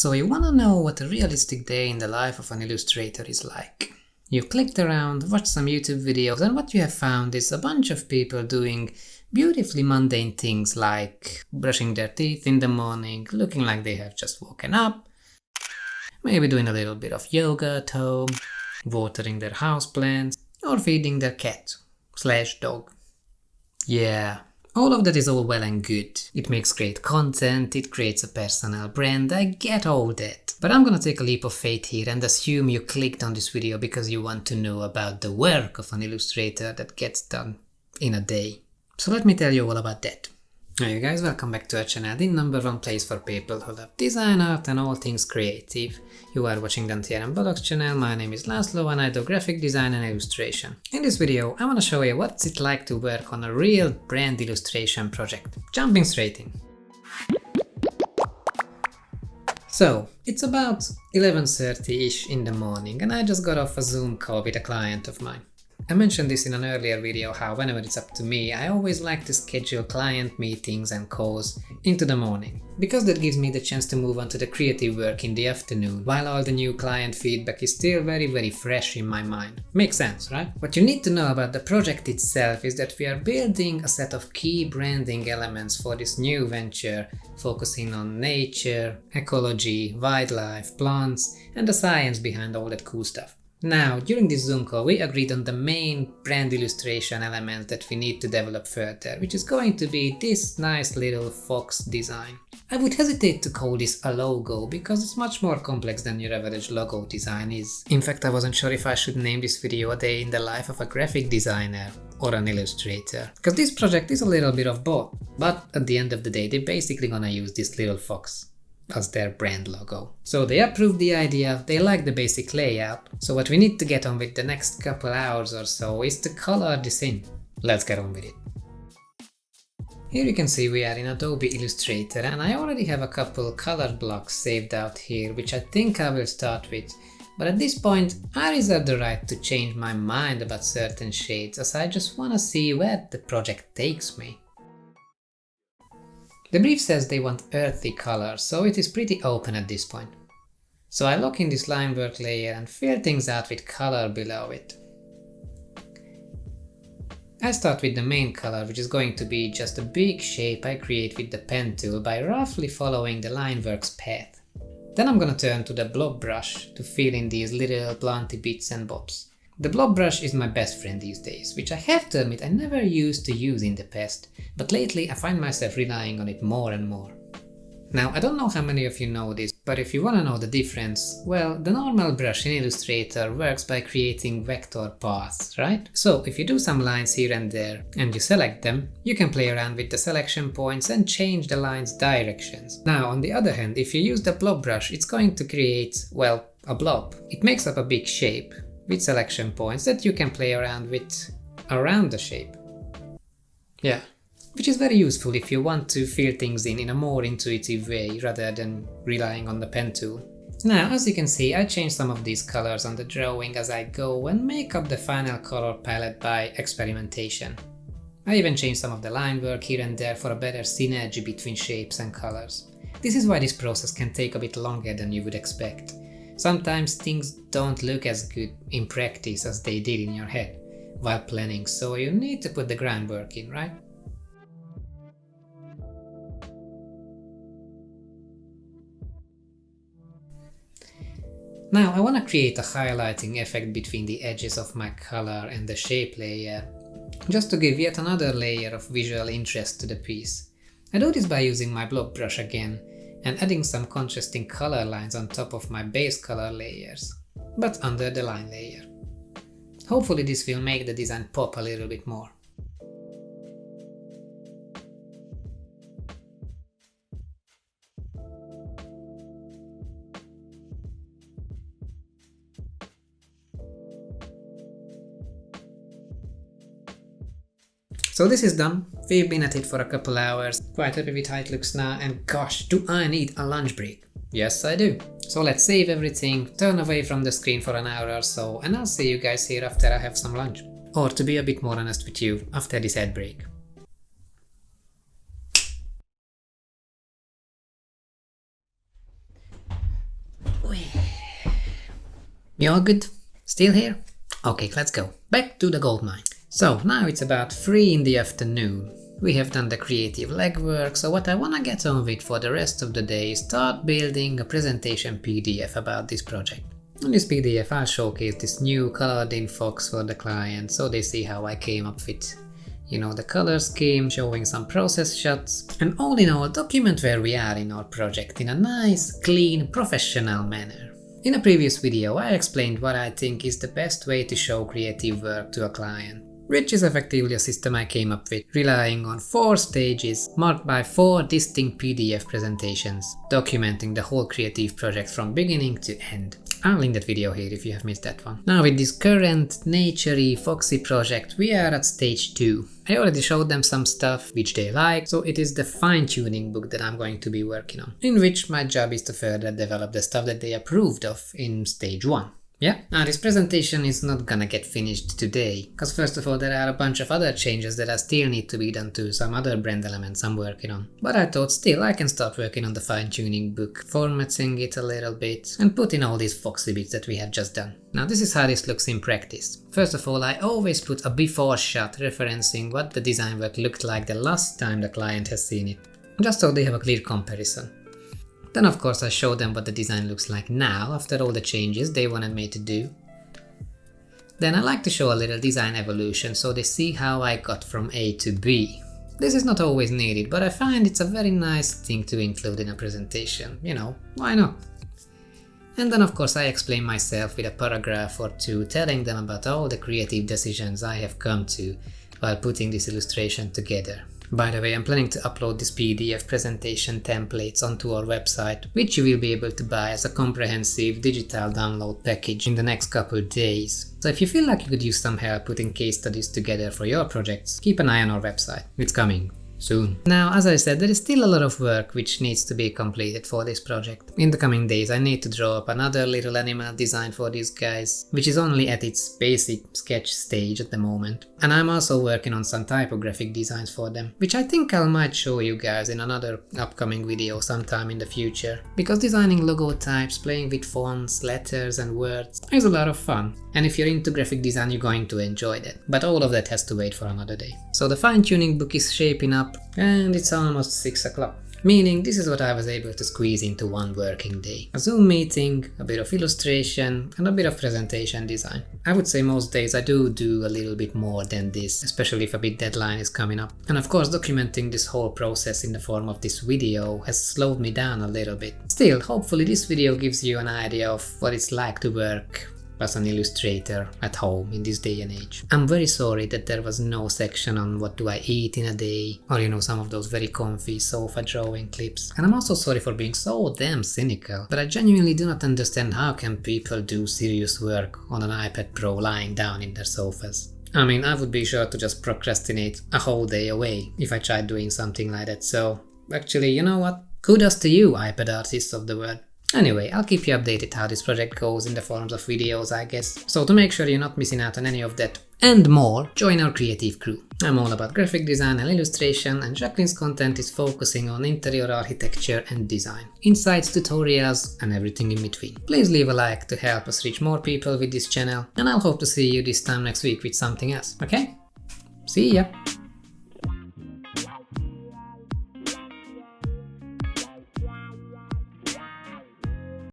So you wanna know what a realistic day in the life of an illustrator is like. You clicked around, watched some YouTube videos, and what you have found is a bunch of people doing beautifully mundane things like brushing their teeth in the morning, looking like they have just woken up, maybe doing a little bit of yoga at home, watering their houseplants, or feeding their cat/dog. Yeah, all of that is all well and good. It makes great content, it creates a personal brand, I get all that. But I'm gonna take a leap of faith here and assume you clicked on this video because you want to know about the work of an illustrator that gets done in a day. So let me tell you all about that. Hey guys, welcome back to our channel, the #1 place for people who love design, art and all things creative. You are watching Dante and Balog's channel, my name is Laszlo and I do graphic design and illustration. In this video, I want to show you what's it like to work on a real brand illustration project. Jumping straight in. So, it's about 11:30ish in the morning and I just got off a Zoom call with a client of mine. I mentioned this in an earlier video how whenever it's up to me, I always like to schedule client meetings and calls into the morning, because that gives me the chance to move on to the creative work in the afternoon, while all the new client feedback is still very fresh in my mind. Makes sense, right? What you need to know about the project itself is that we are building a set of key branding elements for this new venture, focusing on nature, ecology, wildlife, plants, and the science behind all that cool stuff. Now, during this Zoom call, we agreed on the main brand illustration element that we need to develop further, which is going to be this nice little fox design. I would hesitate to call this a logo because it's much more complex than your average logo design is. In fact, I wasn't sure if I should name this video a day in the life of a graphic designer or an illustrator, because this project is a little bit of both, but at the end of the day, they're basically gonna use this little fox as their brand logo. So they approved the idea, they like the basic layout, so what we need to get on with the next couple hours or so is to color this in. Let's get on with it. Here you can see we are in Adobe Illustrator and I already have a couple color blocks saved out here, which I think I will start with. But at this point, I reserve the right to change my mind about certain shades, as I just wanna see where the project takes me. The brief says they want earthy colors, so it is pretty open at this point. So I lock in this line work layer and fill things out with color below it. I start with the main color, which is going to be just a big shape I create with the pen tool by roughly following the line work's path. Then I'm gonna turn to the blob brush to fill in these little planty bits and bobs. The blob brush is my best friend these days, which I have to admit I never used to use in the past, but lately I find myself relying on it more and more. Now, I don't know how many of you know this, but if you wanna know the difference, well, the normal brush in Illustrator works by creating vector paths, right? So if you do some lines here and there, and you select them, you can play around with the selection points and change the line's directions. Now, on the other hand, if you use the blob brush, it's going to create, well, a blob. It makes up a big shape with selection points that you can play around with around the shape. Yeah, which is very useful if you want to fill things in a more intuitive way rather than relying on the pen tool. Now, as you can see, I change some of these colors on the drawing as I go and make up the final color palette by experimentation. I even change some of the line work here and there for a better synergy between shapes and colors. This is why this process can take a bit longer than you would expect. Sometimes things don't look as good in practice as they did in your head while planning, so you need to put the groundwork in, right? Now I want to create a highlighting effect between the edges of my color and the shape layer, just to give yet another layer of visual interest to the piece. I do this by using my blob brush again, and adding some contrasting color lines on top of my base color layers, but under the line layer. Hopefully this will make the design pop a little bit more. So this is done. We've been at it for a couple hours, quite happy with how it looks now, and gosh, do I need a lunch break? Yes, I do. So let's save everything, turn away from the screen for an hour or so, and I'll see you guys here after I have some lunch. Or to be a bit more honest with you, after this ad break. You all good? Still here? Okay, let's go. Back to the goldmine. So now it's about 3 in the afternoon. We have done the creative legwork, so what I wanna get on with for the rest of the day is start building a presentation PDF about this project. In this PDF I'll showcase this new colored in Fox for the client, so they see how I came up with, the color scheme, showing some process shots, and all in all document where we are in our project in a nice, clean, professional manner. In a previous video I explained what I think is the best way to show creative work to a client, which is effectively a system I came up with, relying on 4 stages marked by 4 distinct PDF presentations, documenting the whole creative project from beginning to end. I'll link that video here if you have missed that one. Now with this current naturey foxy project we are at stage 2. I already showed them some stuff which they like, so it is the fine-tuning book that I'm going to be working on, in which my job is to further develop the stuff that they approved of in stage 1. Yeah, now this presentation is not gonna get finished today, because first of all there are a bunch of other changes that I still need to be done to some other brand elements I'm working on. But I thought still I can start working on the fine-tuning book, formatting it a little bit, and put in all these foxy bits that we have just done. Now this is how this looks in practice. First of all I always put a before shot referencing what the design work looked like the last time the client has seen it, just so they have a clear comparison. Then of course I show them what the design looks like now after all the changes they wanted me to do. Then I like to show a little design evolution so they see how I got from A to B. This is not always needed, but I find it's a very nice thing to include in a presentation, why not? And then of course I explain myself with a paragraph or 2 telling them about all the creative decisions I have come to while putting this illustration together. By the way, I'm planning to upload this PDF presentation templates onto our website, which you will be able to buy as a comprehensive digital download package in the next couple days. So if you feel like you could use some help putting case studies together for your projects, keep an eye on our website. It's coming soon. Now, as I said, there is still a lot of work which needs to be completed for this project. In the coming days I need to draw up another little animal design for these guys, which is only at its basic sketch stage at the moment. And I'm also working on some typographic designs for them, which I think I might show you guys in another upcoming video sometime in the future. Because designing logo types, playing with fonts, letters and words is a lot of fun. And if you're into graphic design you're going to enjoy that. But all of that has to wait for another day. So the fine-tuning book is shaping up and it's almost 6 o'clock. Meaning this is what I was able to squeeze into one working day. A Zoom meeting, a bit of illustration and a bit of presentation design. I would say most days I do a little bit more than this, especially if a big deadline is coming up. And of course documenting this whole process in the form of this video has slowed me down a little bit. Still, hopefully this video gives you an idea of what it's like to work as an illustrator at home in this day and age. I'm very sorry that there was no section on what do I eat in a day, or some of those very comfy sofa drawing clips. And I'm also sorry for being so damn cynical, but I genuinely do not understand how can people do serious work on an iPad Pro lying down in their sofas. I mean, I would be sure to just procrastinate a whole day away if I tried doing something like that, so actually, you know what? Kudos to you, iPad artists of the world. Anyway, I'll keep you updated how this project goes in the forms of videos, I guess. So to make sure you're not missing out on any of that and more, join our creative crew. I'm all about graphic design and illustration, and Jacqueline's content is focusing on interior architecture and design, insights, tutorials and everything in between. Please leave a like to help us reach more people with this channel, and I'll hope to see you this time next week with something else, okay? See ya!